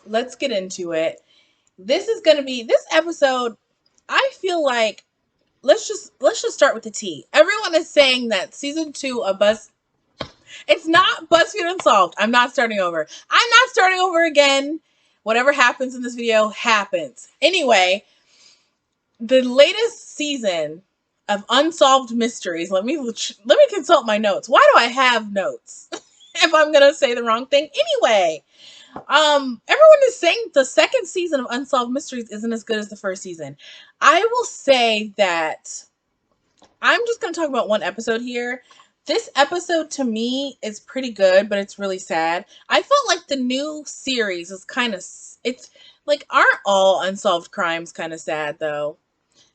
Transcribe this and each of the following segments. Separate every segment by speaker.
Speaker 1: let's get into it. This is going to be this episode. I feel like let's just start with the tea. Everyone is saying that season 2 of Buzz. It's not BuzzFeed Unsolved. I'm not starting over. I'm not starting over again. Whatever happens in this video happens. Anyway, the latest season of Unsolved Mysteries. Let me consult my notes. Why do I have notes if I'm gonna say the wrong thing? Anyway, everyone is saying the second season of Unsolved Mysteries isn't as good as the first season. I will say that I'm just gonna talk about one episode here. This episode to me is pretty good, but it's really sad. I felt like the new series is kind of, it's like, aren't all unsolved crimes kind of sad though?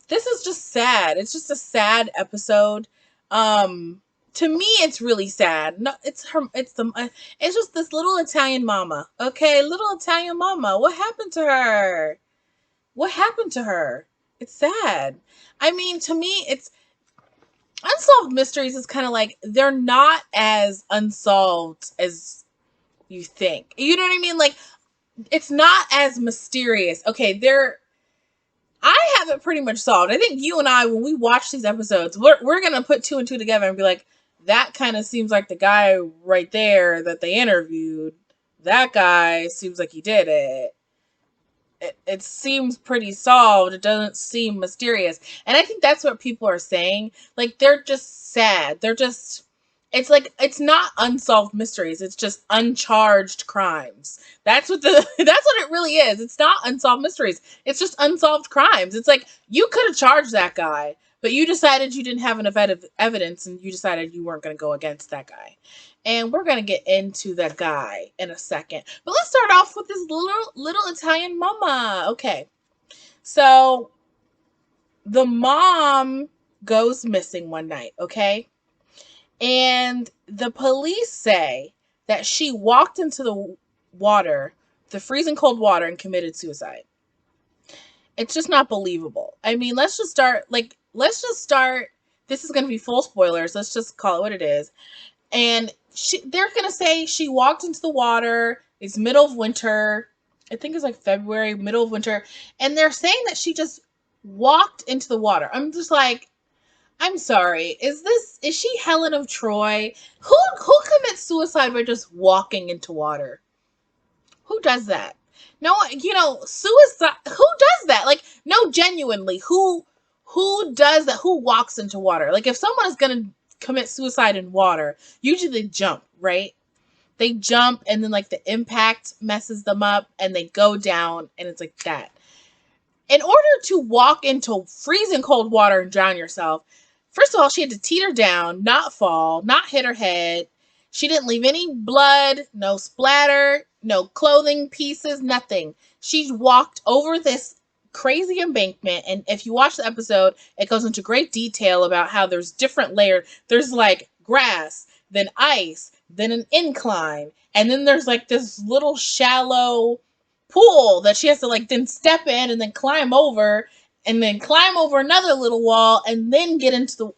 Speaker 1: This is just sad. It's just a sad episode. To me, it's really sad. No, it's her. It's just this little Italian mama. Okay, little Italian mama. What happened to her? What happened to her? It's sad. I mean, to me, it's Unsolved Mysteries is kind of like they're not as unsolved as you think. You know what I mean? Like, it's not as mysterious. Okay, I have it pretty much solved. I think you and I, when we watch these episodes, we're going to put 2 and 2 together and be like, that kind of seems like the guy right there that they interviewed. That guy seems like he did it. It seems pretty solved. It doesn't seem mysterious. And I think that's what people are saying. Like, they're just sad. It's like, it's not unsolved mysteries. It's just uncharged crimes. That's what it really is. It's not unsolved mysteries. It's just unsolved crimes. It's like, you could have charged that guy, but you decided you didn't have enough evidence and you decided you weren't going to go against that guy. And we're going to get into that guy in a second. But let's start off with this little Italian mama. Okay. So the mom goes missing one night, okay? And the police say that she walked into the water, the freezing cold water, and committed suicide. It's just not believable. I mean, let's just start. This is going to be full spoilers. Let's just call it what it is. And they're going to say she walked into the water. It's middle of winter. I think it's like February, middle of winter. And they're saying that she just walked into the water. I'm just like, I'm sorry. Is she Helen of Troy? Who commits suicide by just walking into water? Who does that? No, suicide. Who does that? Like, no, genuinely, who does that? Who walks into water? Like, if someone is gonna commit suicide in water, usually they jump, right? They jump, and then like the impact messes them up, and they go down, and it's like that. In order to walk into freezing cold water and drown yourself, first of all, she had to teeter down, not fall, not hit her head. She didn't leave any blood, no splatter, no clothing pieces, nothing. She walked over this crazy embankment, and if you watch the episode, it goes into great detail about how there's different layers. There's like grass, then ice, then an incline, and then there's like this little shallow pool that she has to like then step in and then climb over and then climb over another little wall and then get into the.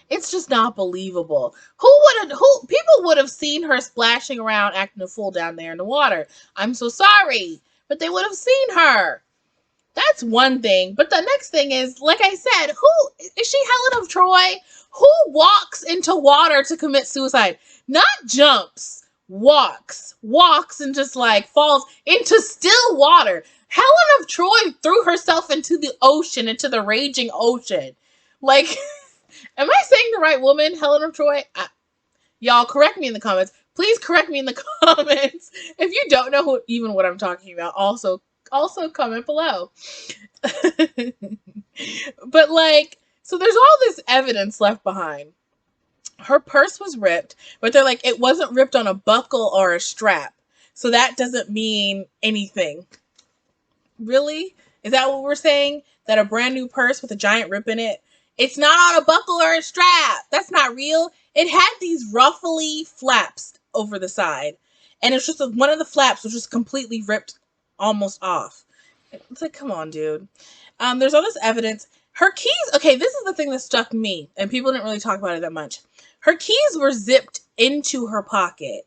Speaker 1: It's just not believable. People would have seen her splashing around acting a fool down there in the water. I'm so sorry, but they would have seen her. That's one thing. But the next thing is, like I said, who is she Helen of Troy? Who walks into water to commit suicide? Not jumps, walks and just like falls into still water. Helen of Troy threw herself into the ocean, into the raging ocean. Like, am I saying the right woman, Helen of Troy? Y'all correct me in the comments. Please correct me in the comments. If you don't know even what I'm talking about, also comment below. But like, so there's all this evidence left behind. Her purse was ripped, but they're like, it wasn't ripped on a buckle or a strap. So that doesn't mean anything. Really? Is that what we're saying? That a brand new purse with a giant rip in it, it's not on a buckle or a strap. That's not real. It had these ruffly flaps over the side. And it's just one of the flaps was just completely ripped almost off. It's like, come on, dude. There's all this evidence. Her keys, okay, this is the thing that struck me, and people didn't really talk about it that much. Her keys were zipped into her pocket.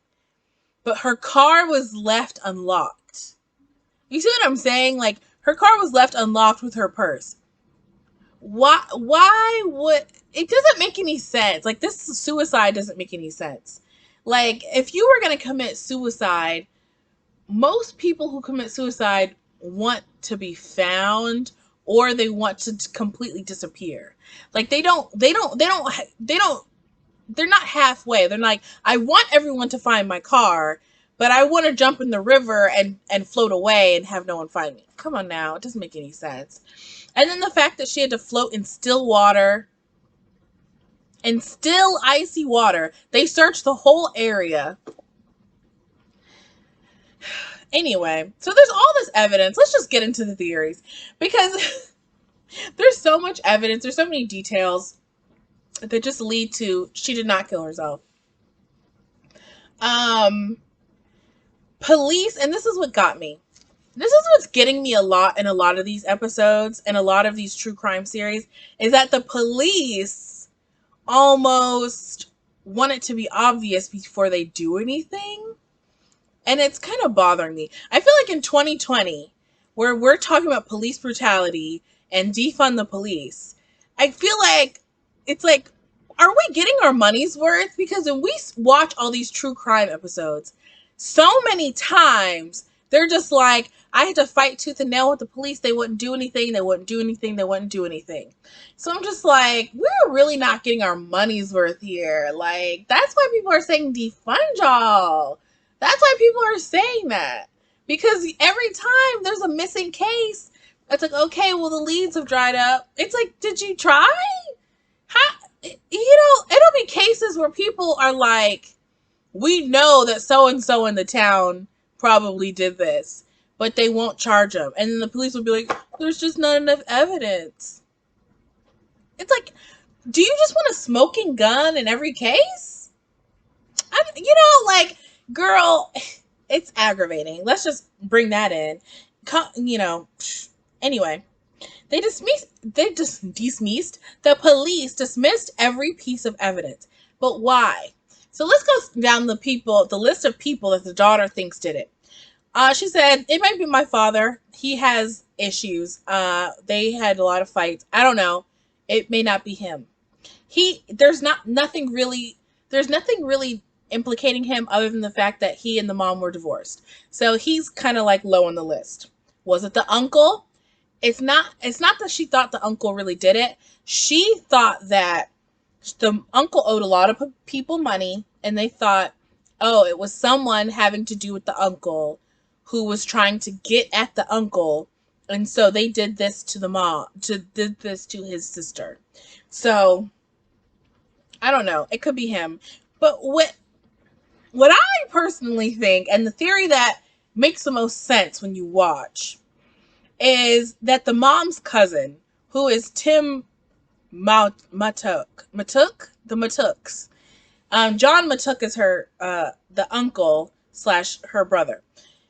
Speaker 1: but her car was left unlocked. You see what I'm saying? Like, her car was left unlocked with her purse. Why would, it doesn't make any sense. Like, this suicide doesn't make any sense. Like, if you were going to commit suicide, most people who commit suicide want to be found, or they want to completely disappear. Like, they're not halfway. They're like, I want everyone to find my car, but I want to jump in the river and float away and have no one find me. Come on now. It doesn't make any sense. And then the fact that she had to float in still water, in still icy water. They searched the whole area. Anyway, so there's all this evidence. Let's just get into the theories, because there's so much evidence. There's so many details that just lead to she did not kill herself. Police, and this is what got me. This is what's getting me a lot in a lot of these episodes and a lot of these true crime series, is that the police almost want it to be obvious before they do anything. And it's kind of bothering me. I feel like in 2020, where we're talking about police brutality and defund the police, I feel like it's like, are we getting our money's worth? Because when we watch all these true crime episodes, so many times they're just like, I had to fight tooth and nail with the police. They wouldn't do anything. They wouldn't do anything. They wouldn't do anything. So I'm just like, we're really not getting our money's worth here. Like, that's why people are saying defund y'all. That's why people are saying that. Because every time there's a missing case, it's like, okay, well, the leads have dried up. It's like, did you try? How, you know, it'll be cases where people are like, we know that so-and-so in the town probably did this, but they won't charge them. And then the police will be like, there's just not enough evidence. It's like, do you just want a smoking gun in every case? Like, girl, it's aggravating. Let's just bring that in. Anyway, the police dismissed every piece of evidence. But why? So let's go down the list of people that the daughter thinks did it. She said, it might be my father. He has issues. They had a lot of fights. I don't know. It may not be him. There's nothing really implicating him other than the fact that he and the mom were divorced. So he's kind of like low on the list. Was it the uncle? It's not that she thought the uncle really did it. She thought that the uncle owed a lot of people money, and they thought, oh, it was someone having to do with the uncle who was trying to get at the uncle, and so they did this to the mom, did this to his sister. So I don't know. It could be him. But what I personally think, and the theory that makes the most sense when you watch, is that the mom's cousin, who is Tim Matuk, the Matuks. John Matuk is her, the uncle / her brother.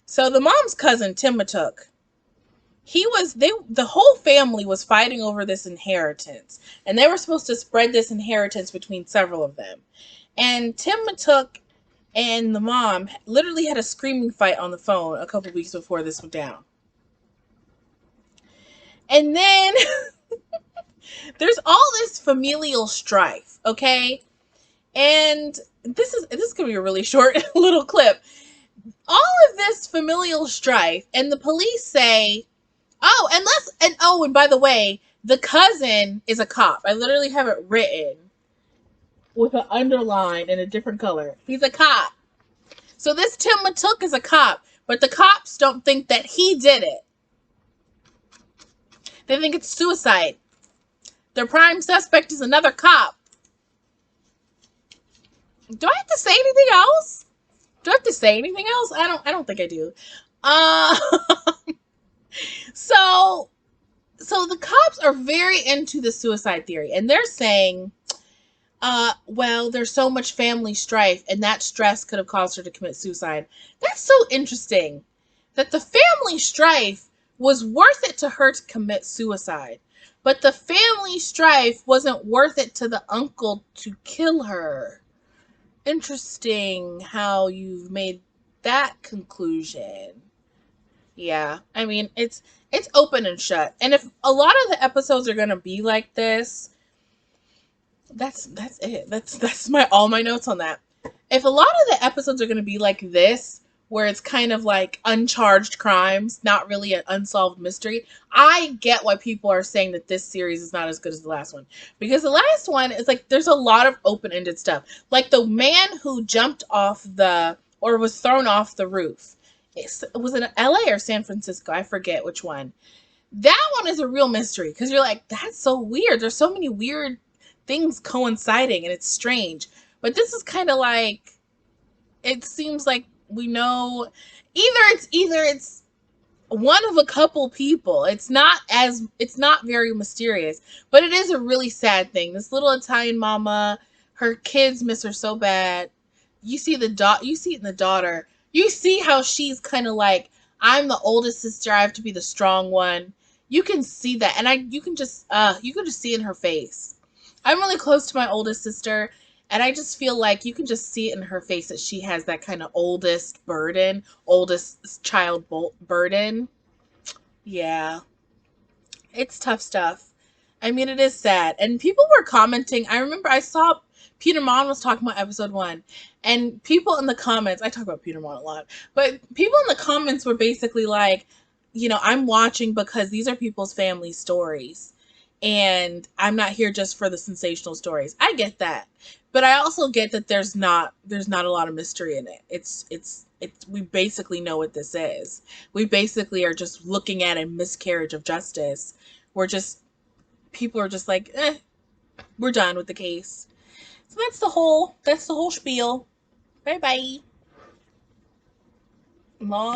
Speaker 1: So the mom's cousin, Tim Matuk, the whole family was fighting over this inheritance, and they were supposed to spread this inheritance between several of them. And Tim Matuk and the mom literally had a screaming fight on the phone a couple weeks before this went down. And then there's all this familial strife, okay? And this is going to be a really short little clip. All of this familial strife, and the police say, and by the way, the cousin is a cop. I literally have it written with an underline in a different color. He's a cop. So this Tim Matuk is a cop, but the cops don't think that he did it. They think it's suicide. Their prime suspect is another cop. Do I have to say anything else? I don't think I do. So the cops are very into the suicide theory, and they're saying, well, there's so much family strife, and that stress could have caused her to commit suicide. That's so interesting, that the family strife was worth it to her to commit suicide, but the family strife wasn't worth it to the uncle to kill her. Interesting how you've made that conclusion. Yeah, I mean it's open and shut. And if a lot of the episodes are gonna be like this, that's it. That's my all my notes on that. If a lot of the episodes are gonna be like this, where it's kind of like uncharged crimes, not really an unsolved mystery, I get why people are saying that this series is not as good as the last one. Because the last one is like there's a lot of open ended stuff. Like the man who jumped off the or was thrown off the roof. It was in LA or San Francisco, I forget which one. That one is a real mystery because you're like, that's so weird. There's so many weird things coinciding and it's strange. But this is kind of like, it seems like we know either it's one of a couple people. It's not very mysterious, but it is a really sad thing. This little Italian mama, her kids miss her so bad. You see it in the daughter. You see how she's kind of like, I'm the oldest sister, I have to be the strong one. You can see that, and you can just see it in her face. I'm really close to my oldest sister, and I just feel like you can just see it in her face that she has that kind of oldest child burden. Yeah, it's tough stuff. I mean, it is sad. And people were commenting. I remember I saw Peter Mon was talking about episode one, and people in the comments, I talk about Peter Mon a lot, but people in the comments were basically like, I'm watching because these are people's family stories. And I'm not here just for the sensational stories. I get that. But I also get that there's not a lot of mystery in it. It's we basically know what this is. We basically are just looking at a miscarriage of justice. We're just people are just like, we're done with the case. So that's the whole spiel. Bye bye. Long